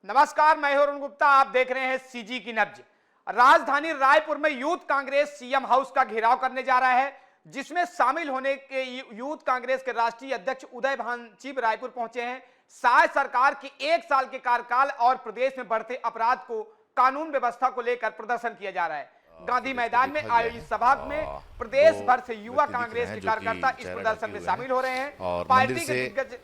नमस्कार, मैं हूं अरुण गुप्ता। आप देख रहे हैं सीजी की नब्ज। राजधानी रायपुर में यूथ कांग्रेस सीएम हाउस का घेराव करने जा रहा है, जिसमें शामिल होने के यूथ कांग्रेस के राष्ट्रीय अध्यक्ष उदय भानचीब रायपुर पहुंचे हैं। शायद सरकार की 1 साल के कार्यकाल और प्रदेश में बढ़ते अपराध को कानून व्यवस्था को लेकर प्रदर्शन किया जा रहा है। गांधी मैदान में आयोजित सभा में प्रदेश भर से युवा कांग्रेस के कार्यकर्ता इस प्रदर्शन में शामिल हो रहे हैं। पार्टी के दिग्गज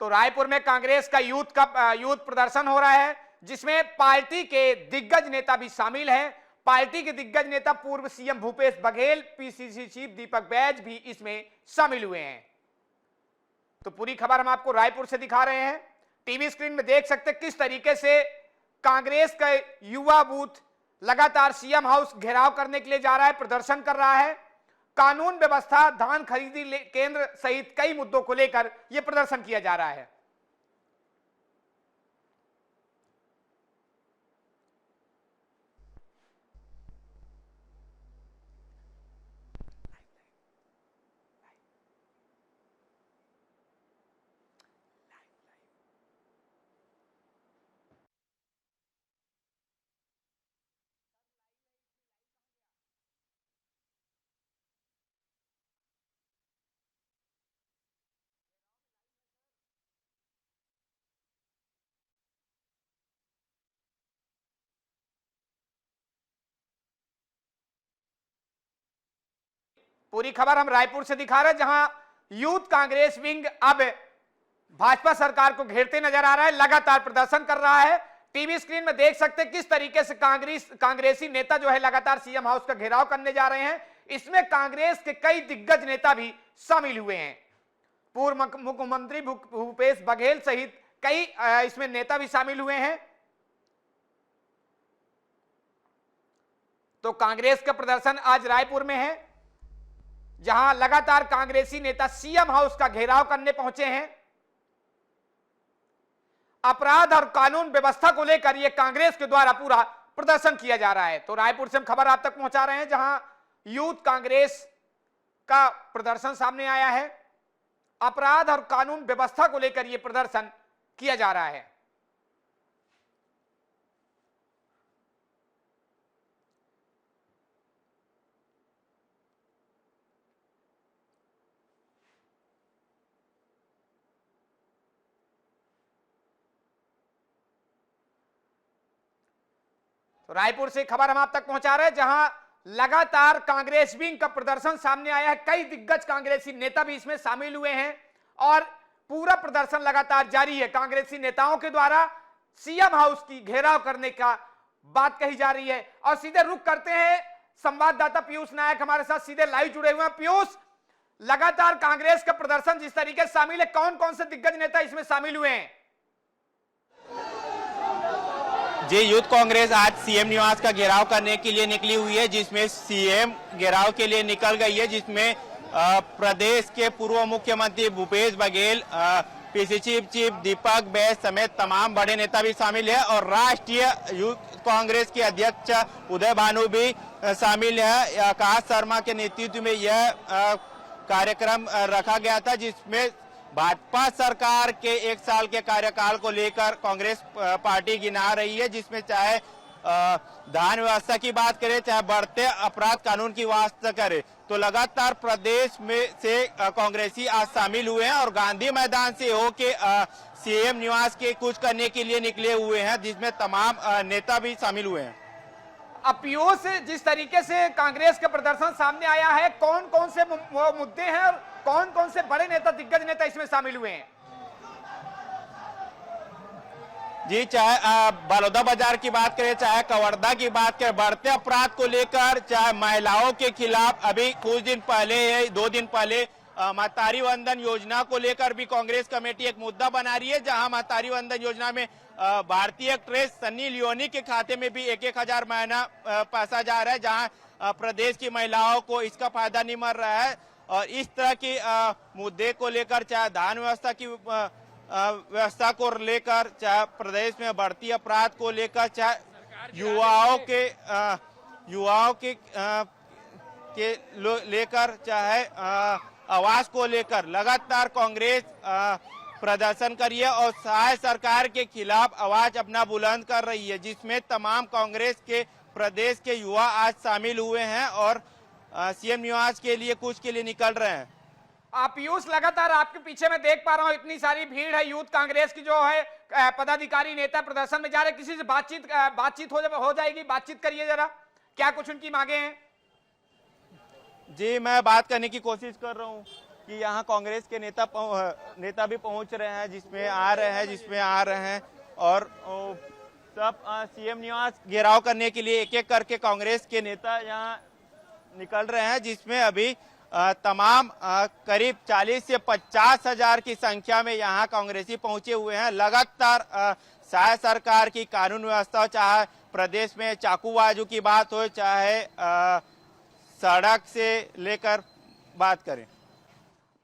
तो रायपुर में कांग्रेस का यूथ प्रदर्शन हो रहा है, जिसमें पार्टी के दिग्गज नेता भी शामिल हैं। पार्टी के दिग्गज नेता पूर्व CM Bhupesh Baghel, PCC chief Deepak Baij भी इसमें शामिल हुए हैं। तो पूरी खबर हम आपको रायपुर से दिखा रहे हैं। टीवी स्क्रीन में देख सकते हैं किस तरीके से कांग्रेस का युवा बूथ लगातार सीएम हाउस घेराव करने के लिए जा रहा है, प्रदर्शन कर रहा है। कानून व्यवस्था, धान खरीदी केंद्र सहित कई मुद्दों को लेकर यह प्रदर्शन किया जा रहा है। पूरी खबर हम रायपुर से दिखा रहे हैं, जहां यूथ कांग्रेस विंग अब भाजपा सरकार को घेरते नजर आ रहा है, लगातार प्रदर्शन कर रहा है। टीवी स्क्रीन में देख सकते हैं किस तरीके से कांग्रेसी नेता जो है लगातार सीएम हाउस का घेराव करने जा रहे हैं। इसमें कांग्रेस के कई दिग्गज नेता भी शामिल हुए हैं। पूर्व मुख्यमंत्री भूपेश बघेल सहित कई इसमें नेता भी शामिल हुए हैं। तो कांग्रेस का प्रदर्शन आज रायपुर में है, जहां लगातार कांग्रेसी नेता सीएम हाउस का घेराव करने पहुंचे हैं। अपराध और कानून व्यवस्था को लेकर यह कांग्रेस के द्वारा पूरा प्रदर्शन किया जा रहा है। तो रायपुर से हम खबर आप तक पहुंचा रहे हैं, जहां यूथ कांग्रेस का प्रदर्शन सामने आया है। अपराध और कानून व्यवस्था को लेकर यह प्रदर्शन किया जा रहा है। तो रायपुर से खबर हम आप तक पहुंचा रहे हैं, जहां लगातार कांग्रेस विंग का प्रदर्शन सामने आया है। कई दिग्गज कांग्रेसी नेता भी इसमें शामिल हुए हैं और पूरा प्रदर्शन लगातार जारी है। कांग्रेसी नेताओं के द्वारा सीएम हाउस की घेराव करने का बात कही जा रही है। और सीधे रुख करते हैं, संवाददाता पीयूष नायक हमारे साथ सीधे लाइव जुड़े हुए हैं। पीयूष, लगातार कांग्रेस का प्रदर्शन जिस तरीके से शामिल है, कौन कौन से दिग्गज नेता इसमें शामिल हुए हैं? जी, यूथ कांग्रेस आज सीएम निवास का घेराव करने के लिए निकली हुई है, जिसमें सीएम घेराव के लिए निकल गई है, जिसमें प्रदेश के पूर्व मुख्यमंत्री भूपेश बघेल, पीसीसी चीफ दीपक बैज समेत तमाम बड़े नेता भी शामिल है और राष्ट्रीय यूथ कांग्रेस के अध्यक्ष उदय भानु भी शामिल है। आकाश शर्मा के नेतृत्व में यह कार्यक्रम रखा गया था, जिसमें भाजपा सरकार के 1 साल के कार्यकाल को लेकर कांग्रेस पार्टी गिना रही है, जिसमें चाहे धान व्यवस्था की बात करें, चाहे बढ़ते अपराध कानून की बात करें, तो लगातार प्रदेश में से कांग्रेसी आज शामिल हुए हैं और गांधी मैदान से होके सीएम निवास के कुछ करने के लिए निकले हुए हैं, जिसमें तमाम नेता भी शामिल हुए हैं। पीयूष, जिस तरीके से कांग्रेस का प्रदर्शन सामने आया है, कौन कौन से मुद्दे हैं और कौन कौन से बड़े नेता, दिग्गज नेता इसमें शामिल हुए हैं? जी, चाहे बलौदा बाजार की बात करें, चाहे कवर्धा की बात करें, बढ़ते अपराध को लेकर, चाहे महिलाओं के खिलाफ अभी कुछ दिन पहले 2 दिन पहले महतारी वंदन योजना को लेकर भी कांग्रेस कमेटी एक मुद्दा बना रही है, जहां महतारी वंदन योजना में भारतीय एक्ट्रेस सन्नी लियोनी के खाते में भी 1-1 हजार महीना पैसा जा रहा है, जहां प्रदेश की महिलाओं को इसका फायदा नहीं मिल रहा है। और इस तरह के मुद्दे को लेकर, चाहे धान व्यवस्था की व्यवस्था को लेकर, चाहे प्रदेश में बढ़ती अपराध को लेकर, चाहे युवाओं के युवाओं के लेकर चाहे आवास को लेकर लगातार कांग्रेस प्रदर्शन करी है और सहाय सरकार के खिलाफ आवाज अपना बुलंद कर रही है, जिसमें तमाम कांग्रेस के प्रदेश के युवा आज शामिल हुए हैं और सीएम निवास के लिए कुछ के लिए निकल रहे हैं। आप पीयूष, लगातार आपके पीछे मैं देख पा रहा हूं इतनी सारी भीड़ है यूथ कांग्रेस की जो है पदाधिकारी नेता प्रदर्शन में जा रहे, किसी से बातचीत हो जाएगी? बातचीत करिए जरा, क्या कुछ उनकी मांगे हैं? जी, मैं बात करने की कोशिश कर रहा हूं कि यहाँ कांग्रेस के नेता भी पहुंच रहे हैं, जिसमें आ रहे हैं और सब सीएम निवास घेराव करने के लिए एक एक करके कांग्रेस के नेता यहाँ निकल रहे हैं, जिसमें अभी तमाम करीब 40 से 50 हजार की संख्या में यहाँ कांग्रेसी पहुंचे हुए हैं। लगातार सहाय सरकार की कानून व्यवस्था, चाहे प्रदेश में चाकूबाजू की बात हो, चाहे सड़क से लेकर बात करें।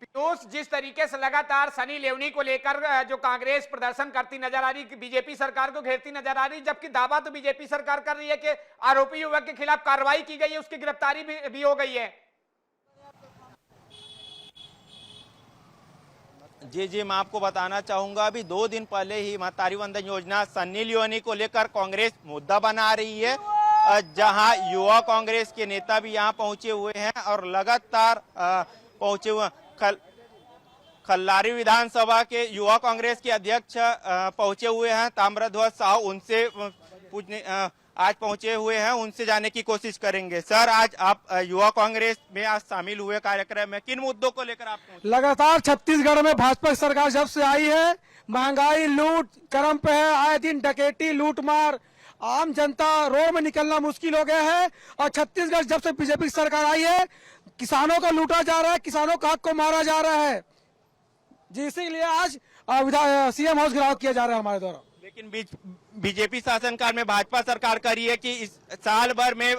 पीयूष, जिस तरीके से लगातार सनी लियोनी को लेकर जो कांग्रेस प्रदर्शन करती नजर आ रही, बीजेपी सरकार को घेरती नजर आ रही, जबकि दावा तो बीजेपी सरकार कर रही है कि आरोपी युवक के खिलाफ कार्रवाई की गई है, उसकी गिरफ्तारी भी हो गई है। जी, मैं आपको बताना चाहूंगा, अभी 2 दिन पहले ही महतारी वंदन योजना सन्नी लियोनी को लेकर कांग्रेस मुद्दा बना रही है, जहां युवा कांग्रेस के नेता भी यहां पहुंचे हुए हैं और लगातार पहुंचे हुए। खल्लारी विधानसभा के युवा कांग्रेस के अध्यक्ष पहुंचे हुए हैं, ताम्रध्वज साहू, उनसे पूछने आज पहुंचे हुए हैं, उनसे जाने की कोशिश करेंगे। सर, आज आप युवा कांग्रेस में आज शामिल हुए कार्यक्रम में, किन मुद्दों को लेकर आप पहुंचे? लगातार छत्तीसगढ़ में भाजपा सरकार जब से आई है, महंगाई लूट क्रम पे है, आए दिन डकैती लूटमार, आम जनता रोड में निकलना मुश्किल हो गया है। और छत्तीसगढ़ जब से बीजेपी सरकार आई है, किसानों का लूटा जा रहा है, किसानों का हक को मारा जा रहा है जी, इसीलिए आज सीएम हाउस घेराव किया जा रहा है हमारे द्वारा। लेकिन बीजेपी शासनकाल में भाजपा सरकार कर रही है कि इस साल भर में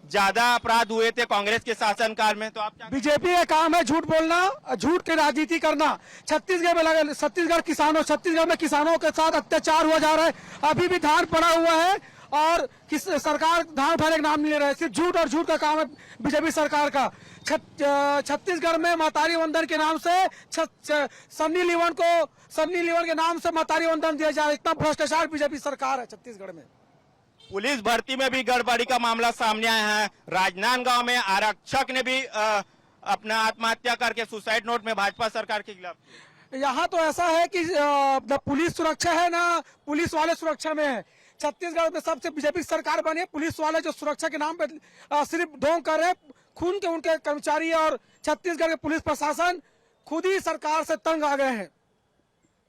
ज्यादा अपराध हुए थे कांग्रेस के शासनकाल में, तो आप बीजेपी का काम है झूठ बोलना, झूठ की राजनीति करना। छत्तीसगढ़ में किसानों के साथ अत्याचार हुआ जा रहा है, अभी भी धान पड़ा हुआ है और सरकार धान उठाने का नाम नहीं ले रहा है। सिर्फ झूठ और झूठ का काम है बीजेपी सरकार का। छत्तीसगढ़ में महतारी वंदन के नाम से सन्नी लियोन के नाम से महतारी वंदन दिया जा रहा है। इतना भ्रष्टाचार बीजेपी सरकार है छत्तीसगढ़ में। पुलिस भर्ती में भी गड़बड़ी का मामला सामने आया है। राजनांदगांव में आरक्षक ने भी अपना आत्महत्या करके सुसाइड नोट में भाजपा सरकार के खिलाफ। यहाँ तो ऐसा है कि न पुलिस सुरक्षा है, ना पुलिस वाले सुरक्षा में है। छत्तीसगढ़ में सबसे बीजेपी सरकार बनी है, पुलिस वाले जो सुरक्षा के नाम पे सिर्फ ढोंग कर रहे हैं, खून के उनके कर्मचारी और छत्तीसगढ़ के पुलिस प्रशासन खुद ही सरकार से तंग आ गए हैं।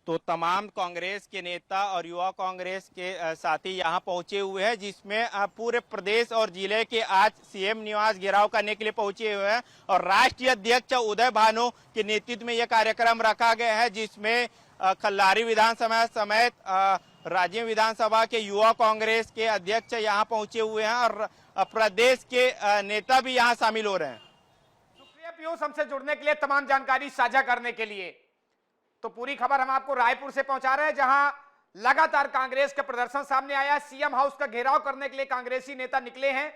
तो तमाम कांग्रेस के नेता और युवा कांग्रेस के साथी यहाँ पहुंचे हुए हैं, जिसमें पूरे प्रदेश और जिले के आज सीएम निवास घेराव करने के लिए पहुंचे हुए हैं और राष्ट्रीय अध्यक्ष उदय भानु के नेतृत्व में यह कार्यक्रम रखा गया है, जिसमें खल्लारी विधानसभा समेत राज्य विधानसभा के युवा कांग्रेस के अध्यक्ष यहाँ पहुंचे हुए हैं और प्रदेश के नेता भी यहाँ शामिल हो रहे हैं। शुक्रिया पीयूष, हमसे जुड़ने के लिए, तमाम जानकारी साझा करने के लिए। तो पूरी खबर हम आपको रायपुर से पहुंचा रहे हैं, जहां लगातार कांग्रेस का प्रदर्शन सामने आया है। सीएम हाउस का घेराव करने के लिए कांग्रेसी नेता निकले हैं।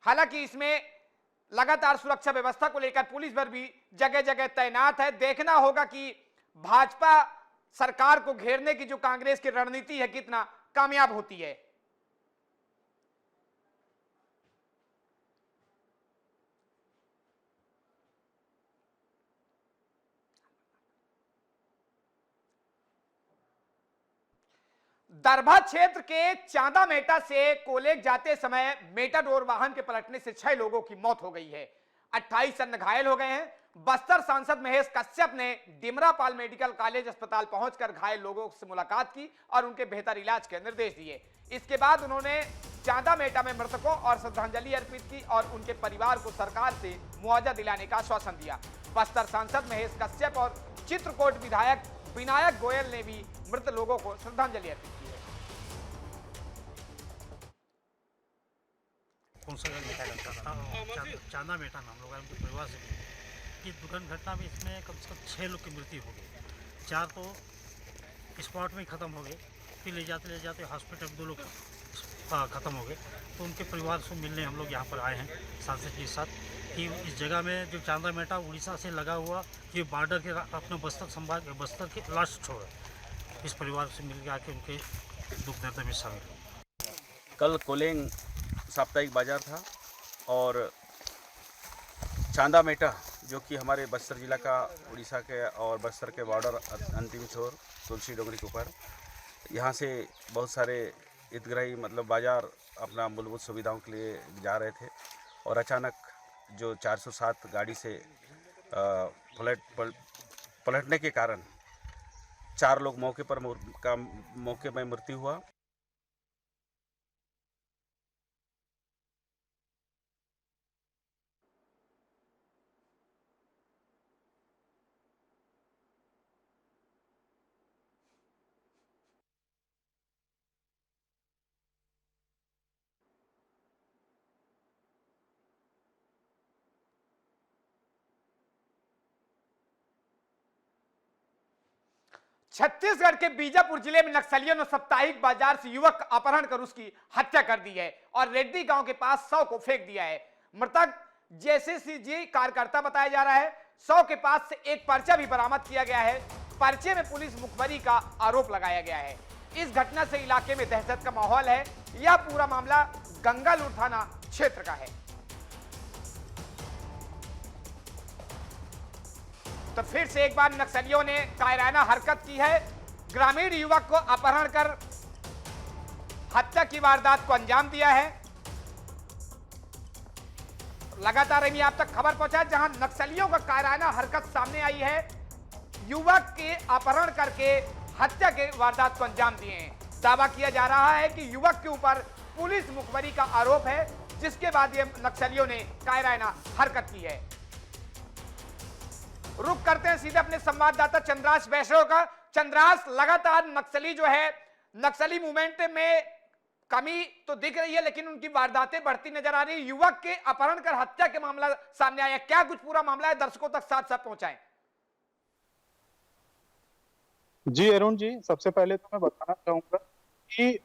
हालांकि इसमें लगातार सुरक्षा व्यवस्था को लेकर पुलिस बल भी जगह जगह तैनात है। देखना होगा कि भाजपा सरकार को घेरने की जो कांग्रेस की रणनीति है कितना कामयाब होती है। दरभा क्षेत्र के चांदा मेटा से कोलेक जाते समय मेटाडोर वाहन के पलटने से 6 लोगों की मौत हो गई है, 28 अन्य घायल हो गए हैं। बस्तर सांसद महेश कश्यप ने डिमरापाल मेडिकल कॉलेज अस्पताल पहुंचकर घायल लोगों से मुलाकात की और उनके बेहतर इलाज के निर्देश दिए। इसके बाद उन्होंने चांदा मेटा में मृतकों और श्रद्धांजलि अर्पित की और उनके परिवार को सरकार से मुआवजा दिलाने का आश्वासन दिया। बस्तर सांसद महेश कश्यप और चित्रकोट विधायक विनायक गोयल ने भी मृत लोगों को श्रद्धांजलि अर्पित की है। कौन सा चांदा मेटा नाम लोग उनके परिवार से कि दुर्घटना घटना में इसमें कम से कम 6 लोग की मृत्यु हो गई, 4 तो स्पॉट में ख़त्म हो गए, फिर ले जाते हॉस्पिटल 2 लोग ख़त्म हो गए। तो उनके परिवार से मिलने हम लोग यहाँ पर आए हैं सांसद के साथ कि इस जगह में जो चांदा मेटा उड़ीसा से लगा हुआ ये बॉर्डर के अपने बस्तर संभाग बस्तर के लास्ट छोर है, इस परिवार से मिल के आके उनके दुख दर्द में शामिल हुए। कल कोलेंग साप्ताहिक बाजार था और चांदा मेटा जो कि हमारे बस्तर जिला का उड़ीसा के और बस्तर के बॉर्डर अंतिम छोर तुलसी डोंगरी के ऊपर, यहाँ से बहुत सारे हितग्राही मतलब बाजार अपना मूलभूत सुविधाओं के लिए जा रहे थे और अचानक जो 407 गाड़ी से पलटने के कारण 4 लोग मौके में मृत्यु हुआ। छत्तीसगढ़ के बीजापुर जिले में नक्सलियों ने साप्ताहिक बाजार से युवक अपहरण कर उसकी हत्या कर दी है और रेड्डी गांव के पास 100 को फेंक दिया है। मृतक जेसीसी कार्यकर्ता बताया जा रहा है। 100 के पास से एक पर्चा भी बरामद किया गया है। पर्चे में पुलिस मुखबरी का आरोप लगाया गया है। इस घटना से इलाके में दहशत का माहौल है। यह पूरा मामला गंगालूर थाना क्षेत्र का है। तो फिर से एक बार नक्सलियों ने कायराना हरकत की है। ग्रामीण युवक को अपहरण कर हत्या की वारदात को अंजाम दिया है। लगातार अभी आप तक खबर पहुंचा जहां नक्सलियों का कायराना हरकत सामने आई है। युवक के अपहरण करके हत्या के वारदात को अंजाम दिए हैं। दावा किया जा रहा है कि युवक के ऊपर पुलिस मुखबरी का आरोप है, जिसके बाद ये नक्सलियों ने कायराना हरकत की है। रुक करते हैं सीधे अपने संवाददाता चंद्रास वैष्णव का। चंद्रास, लगातार नक्सली जो है नक्सली मूवमेंट में कमी तो दिख रही है, लेकिन उनकी वारदातें बढ़ती नजर आ रही है। युवक के अपहरण कर हत्या के मामला सामने आया, क्या कुछ पूरा मामला है, दर्शकों तक साथ साथ पहुंचाएं। जी अरुण जी, सबसे पहले तो मैं बताना चाहूंगा कि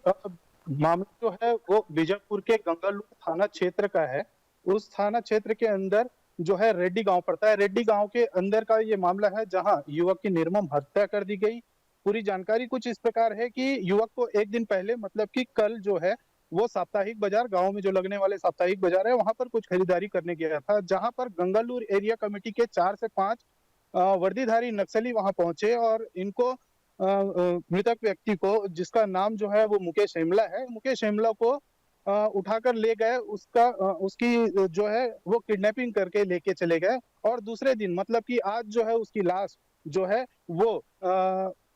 मामला जो है वो बीजापुर के गंगालूर थाना क्षेत्र का है। उस थाना क्षेत्र के अंदर जो है रेड्डी गांव पड़ता है। रेड्डी गांव के अंदर का ये मामला है जहां युवक की निर्मम हत्या कर दी गई। पूरी जानकारी कुछ इस प्रकार है कि युवक को एक दिन पहले मतलब कि कल जो है वो साप्ताहिक बाजार, गांव में जो लगने वाले साप्ताहिक बाजार है, वहां पर कुछ खरीदारी करने गया था, जहां पर गंगालूर एरिया कमेटी के 4 से 5 वर्दीधारी नक्सली वहां पहुंचे और इनको मृतक व्यक्ति को, जिसका नाम जो है वो मुकेश हेमला है, मुकेश हेमला को उठाकर ले गए। उसकी जो है वो किडनैपिंग करके लेके चले गए और दूसरे दिन मतलब कि आज जो है उसकी लाश जो है वो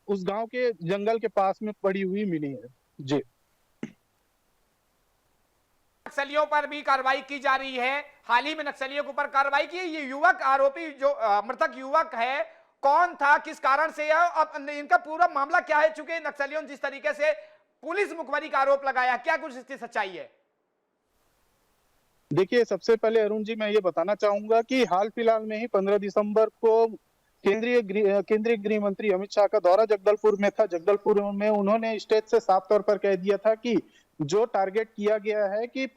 उस गांव के जंगल के पास में पड़ी हुई मिली है। जी, नक्सलियों पर भी कार्रवाई की जा रही है। हाल ही में नक्सलियों के ऊपर कार्रवाई की है। ये युवक आरोपी जो मृतक युवक है, कौन था, किस कारण से, अब इनका पूरा मामला क्या है? चूंकि नक्सलियों ने जिस तरीके से पुलिस मुखबरी का आरोप लगाया, क्या कुछ इसकी सच्चाई है? देखिए, सबसे पहले अरुण जी मैं ये बताना चाहूंगा कि हाल फिलहाल में ही 15 दिसंबर को केंद्रीय गृह मंत्री अमित शाह का दौरा जगदलपुर में था। जगदलपुर में उन्होंने स्टेज से साफ तौर पर कह दिया था कि जो टारगेट किया गया है कि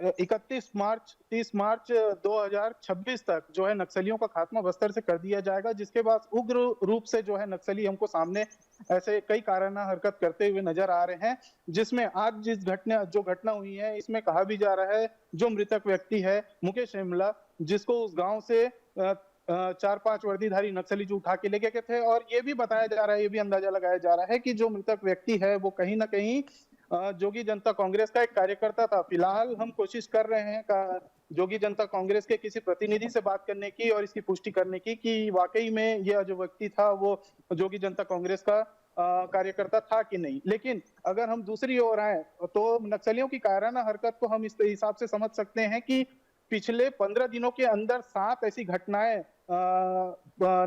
31 मार्च 30 मार्च 2026 तक जो है नक्सलियों का खात्मा बस्तर से कर दिया जाएगा, जिसके बाद उग्र रूप से जो है नक्सली हमको सामने ऐसे कई काराना हरकत करते हुए नजर आ रहे हैं। जिसमें आज जो घटना हुई है, इसमें कहा भी जा रहा है जो मृतक व्यक्ति है मुकेश हेमला, जिसको उस गांव से 4-5 वर्दीधारी नक्सली जो उठा के ले गए थे, और ये भी बताया जा रहा है, ये भी अंदाजा लगाया जा रहा है कि जो मृतक व्यक्ति है वो कहीं ना कहीं जोगी जनता कांग्रेस का एक कार्यकर्ता था। फिलहाल हम कोशिश कर रहे हैं जोगी जनता कांग्रेस के किसी प्रतिनिधि से बात करने की और इसकी पुष्टि करने की कि वाकई में यह जो व्यक्ति था वो जोगी जनता कांग्रेस का कार्यकर्ता था कि नहीं। लेकिन अगर हम दूसरी ओर आए तो नक्सलियों की कायराना हरकत को हम इस हिसाब से समझ सकते हैं कि पिछले 15 दिनों के अंदर 7 ऐसी घटनाएं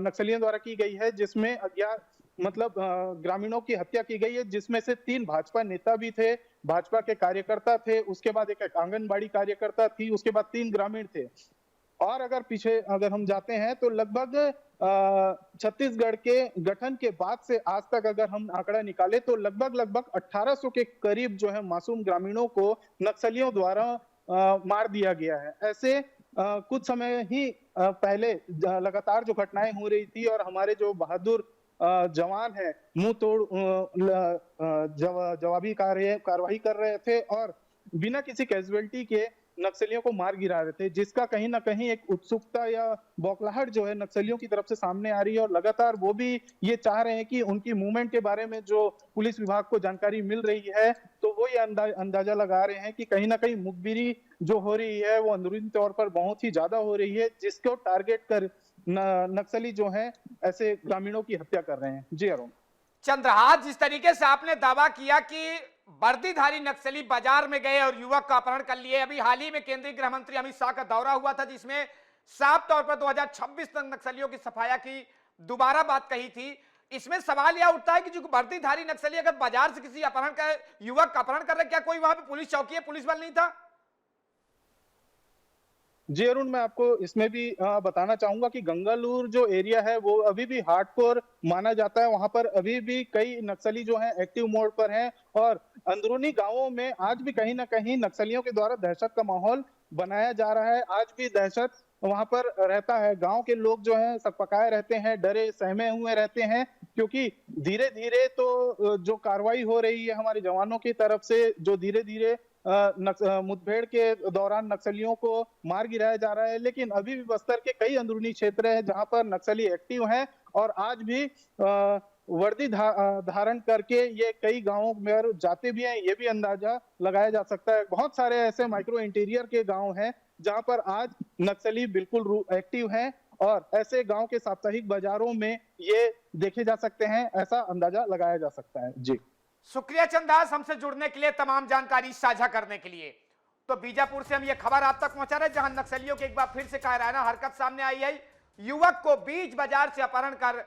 नक्सलियों द्वारा की गई है, जिसमें ग्रामीणों की हत्या की गई है, जिसमें से 3 भाजपा नेता भी थे, भाजपा के कार्यकर्ता थे, उसके बाद एक आंगनबाड़ी कार्यकर्ता थी, उसके बाद 3 ग्रामीण थे। और अगर पीछे अगर हम जाते हैं तो लगभग छत्तीसगढ़ के गठन के बाद से आज तक अगर हम आंकड़ा निकाले तो लगभग 1800 के करीब जो है मासूम ग्रामीणों को नक्सलियों द्वारा मार दिया गया है। ऐसे कुछ समय ही पहले लगातार जो घटनाएं हो रही थी और हमारे जो बहादुर जवान है मुंह तोड़ जवाबी कार्रवाई कर रहे थे और बिना किसी कैजुअलिटी के नक्सलियों को मार गिरा रहे थे, जिसका कहीं ना कहीं एक उत्सुकता या बौखलाहट जो है नक्सलियों की तरफ से सामने आ रही है। और लगातार वो भी ये चाह रहे हैं कि उनकी मूवमेंट के बारे में जो पुलिस विभाग को जानकारी मिल रही है तो वो ये अंदाजा लगा रहे हैं कि कहीं ना कहीं मुखबिरी जो हो रही है वो अंदरूनी तौर पर बहुत ही ज्यादा हो रही है, जिसको टारगेट कर नक्सली जो है ऐसे ग्रामीणों की हत्या कर रहे हैं। जी अरुण। चंद्रहास, जिस तरीके से आपने दावा किया कि वर्दीधारी नक्सली बाजार में गए और युवक का अपहरण कर लिए, अभी हाल ही में केंद्रीय गृह मंत्री अमित शाह का दौरा हुआ था जिसमें साफ तौर पर 2026 तक नक्सलियों की सफाया की दोबारा बात कही थी। इसमें सवाल यह उठता है कि जो वर्दीधारी नक्सली अगर बाजार से किसी अपहरण का युवक का अपहरण कर रहे, क्या कोई वहां पे पुलिस चौकी है, पुलिस बल नहीं था? जी अरुण, मैं आपको इसमें भी बताना चाहूंगा कि गंगालूर जो एरिया है वो अभी भी हार्डकोर माना जाता है। वहां पर अभी भी कई नक्सली जो हैं एक्टिव मोड पर हैं और अंदरूनी गांवों में आज भी कहीं ना कहीं नक्सलियों के द्वारा दहशत का माहौल बनाया जा रहा है। आज भी दहशत वहां पर रहता है। गांव के लोग जो हैं सकपकाए रहते हैं, डरे सहमे हुए रहते हैं, क्योंकि धीरे धीरे तो जो कार्रवाई हो रही है हमारे जवानों की तरफ से, जो धीरे धीरे मुठभेड़ के दौरान नक्सलियों को मार गिराया जा रहा है, लेकिन अभी भी बस्तर के कई अंदरूनी क्षेत्र हैं जहां पर नक्सली एक्टिव हैं और आज भी वर्दी धारण करके ये कई गांवों में जाते भी हैं। ये भी अंदाजा लगाया जा सकता है। बहुत सारे ऐसे माइक्रो इंटीरियर के गांव हैं जहां पर आज नक्सली बिल्कुल एक्टिव हैं और ऐसे गांव के साप्ताहिक बाजारों में ये देखे जा सकते हैं, ऐसा अंदाजा लगाया जा सकता है। जी शुक्रिया चंद्रहास, हमसे जुड़ने के लिए, तमाम जानकारी साझा करने के लिए। तो बीजापुर से हम ये खबर आप तक पहुंचा रहे जहां नक्सलियों की एक बार फिर से कायराना हरकत सामने आई है। युवक को बीच बाजार से अपहरण कर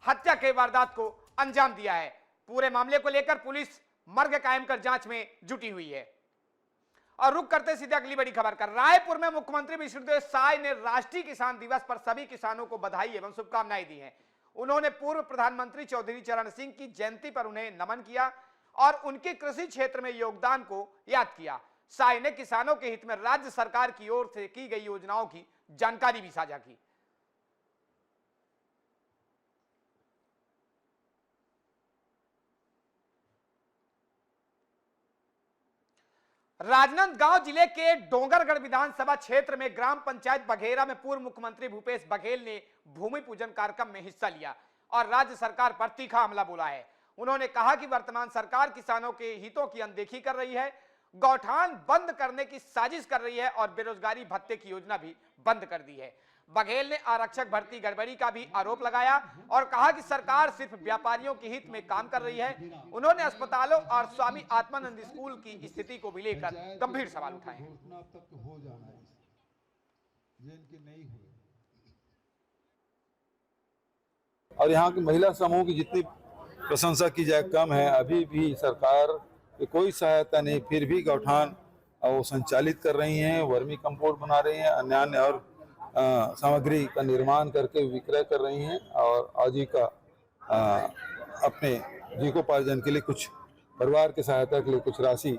हत्या के वारदात को अंजाम दिया है। पूरे मामले को लेकर पुलिस मर्ग कायम कर जांच में जुटी हुई है। और रुक करते सीधे अगली बड़ी खबर कर। रायपुर में मुख्यमंत्री विष्णुदेव साय ने राष्ट्रीय किसान दिवस पर सभी किसानों को बधाई एवं शुभकामनाएं दी हैं। उन्होंने पूर्व प्रधानमंत्री चौधरी चरण सिंह की जयंती पर उन्हें नमन किया और उनके कृषि क्षेत्र में योगदान को याद किया। साय ने किसानों के हित में राज्य सरकार की ओर से की गई योजनाओं की जानकारी भी साझा की। राजनांदगांव जिले के डोंगरगढ़ विधानसभा क्षेत्र में ग्राम पंचायत बघेरा में पूर्व मुख्यमंत्री भूपेश बघेल ने भूमि पूजन कार्यक्रम में हिस्सा लिया और राज्य सरकार पर तीखा हमला बोला है। उन्होंने कहा कि वर्तमान सरकार किसानों के हितों की अनदेखी कर रही है, गौठान बंद करने की साजिश कर रही है और बेरोजगारी भत्ते की योजना भी बंद कर दी है। बघेल ने आरक्षक भर्ती गड़बड़ी का भी आरोप लगाया और कहा कि सरकार सिर्फ व्यापारियों के हित में काम कर रही है। उन्होंने अस्पतालों और स्वामी आत्मानंद स्कूल की स्थिति को भी लेकर गंभीर सवाल उठाए। और यहाँ की महिला समूह की जितनी प्रशंसा की जाए कम है। अभी भी सरकार की कोई सहायता नहीं, फिर भी गौठान वो संचालित कर रही हैं, वर्मी कंपोस्ट बना रही हैं, अन्य और सामग्री का निर्माण करके विक्रय कर रही हैं और आजीविका अपने जीविकोपार्जन के लिए, कुछ परिवार की सहायता के लिए कुछ राशि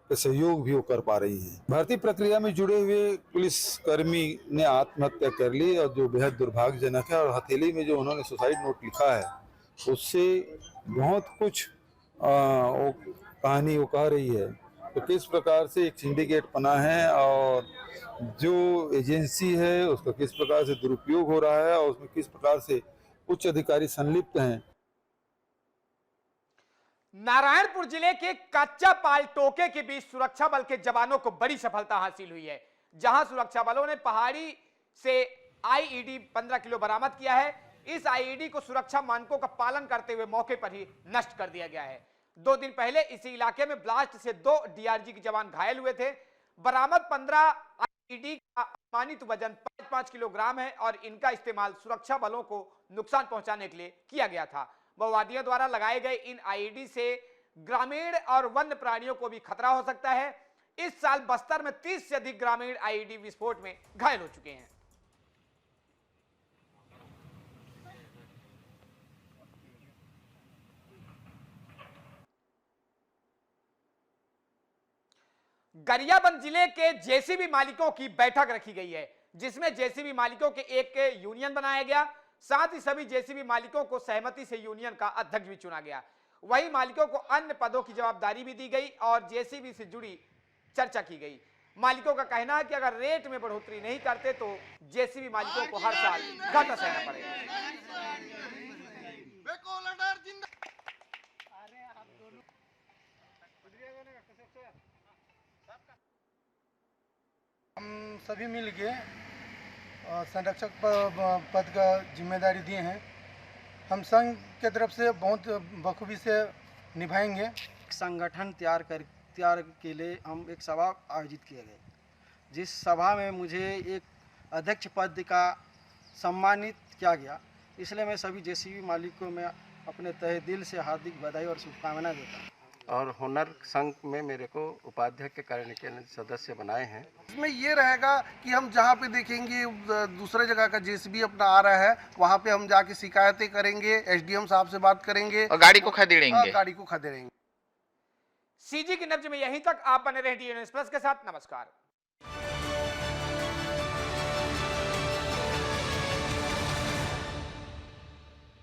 के सहयोग भी वो कर पा रही हैं। भर्ती प्रक्रिया में जुड़े हुए पुलिसकर्मी ने आत्महत्या कर ली और जो बेहद दुर्भाग्यजनक है। और हथेली में जो उन्होंने सुसाइड नोट लिखा है उससे बहुत कुछ वो कहानी वो कह रही है। तो किस प्रकार से एक सिंडिकेट बना है और जो एजेंसी है उसका किस प्रकार से दुरुपयोग हो रहा है और उसमें किस प्रकार से उच्च अधिकारी संलिप्त हैं। नारायणपुर जिले के कच्चा पाल टोके के बीच सुरक्षा बल के जवानों को बड़ी सफलता हासिल हुई है, जहां सुरक्षा बलों ने पहाड़ी से आईईडी 15 किलो बरामद किया है। इस आईईडी को सुरक्षा मानकों का पालन करते हुए मौके पर ही नष्ट कर दिया गया है। 2 दिन पहले इसी इलाके में ब्लास्ट से 2 डीआरजी के जवान घायल हुए थे। बरामद 15 आईईडी का अनुमानित वजन 5-5 किलोग्राम है और इनका इस्तेमाल सुरक्षा बलों को नुकसान पहुंचाने के लिए किया गया था। माओवादियों द्वारा लगाए गए इन आईईडी से ग्रामीण और वन्य प्राणियों को भी खतरा हो सकता है। इस साल बस्तर में 30 से अधिक ग्रामीण आईईडी विस्फोट में घायल हो चुके हैं। गरियाबंद जिले के जेसीबी मालिकों की बैठक रखी गई है, जिसमें जेसीबी मालिकों के एक यूनियन बनाया गया। साथ ही सभी जेसीबी मालिकों को सहमति से यूनियन का अध्यक्ष भी चुना गया। वहीं मालिकों को अन्य पदों की जवाबदारी भी दी गई और जेसीबी से जुड़ी चर्चा की गई। मालिकों का कहना है कि अगर रेट में बढ़ोतरी नहीं करते तो जेसीबी मालिकों को हर साल घाटा सहना पड़ेगा। हम सभी मिल के संरक्षक पद का जिम्मेदारी दिए हैं। हम संघ के तरफ से बहुत बखूबी से निभाएंगे। संगठन तैयार के लिए हम एक सभा आयोजित किए गए, जिस सभा में मुझे एक अध्यक्ष पद का सम्मानित किया गया। इसलिए मैं सभी जेसीबी मालिकों में अपने तहे दिल से हार्दिक बधाई और शुभकामनाएं देता हूँ। और हुनर संघ में मेरे को उपाध्यक्ष के कार्यकारिणी सदस्य बनाए हैं। इसमें ये रहेगा कि हम जहाँ पे देखेंगे दूसरे जगह का जेसीबी अपना आ रहा है, वहाँ पे हम जाके शिकायतें करेंगे, एसडीएम साहब से बात करेंगे और गाड़ी को खदेड़ेंगे। गाड़ी को खदेड़ेंगे। सीजी की नब्ज में यहीं तक। आप बने रहे डीएन एक्सप्रेस के साथ। नमस्कार।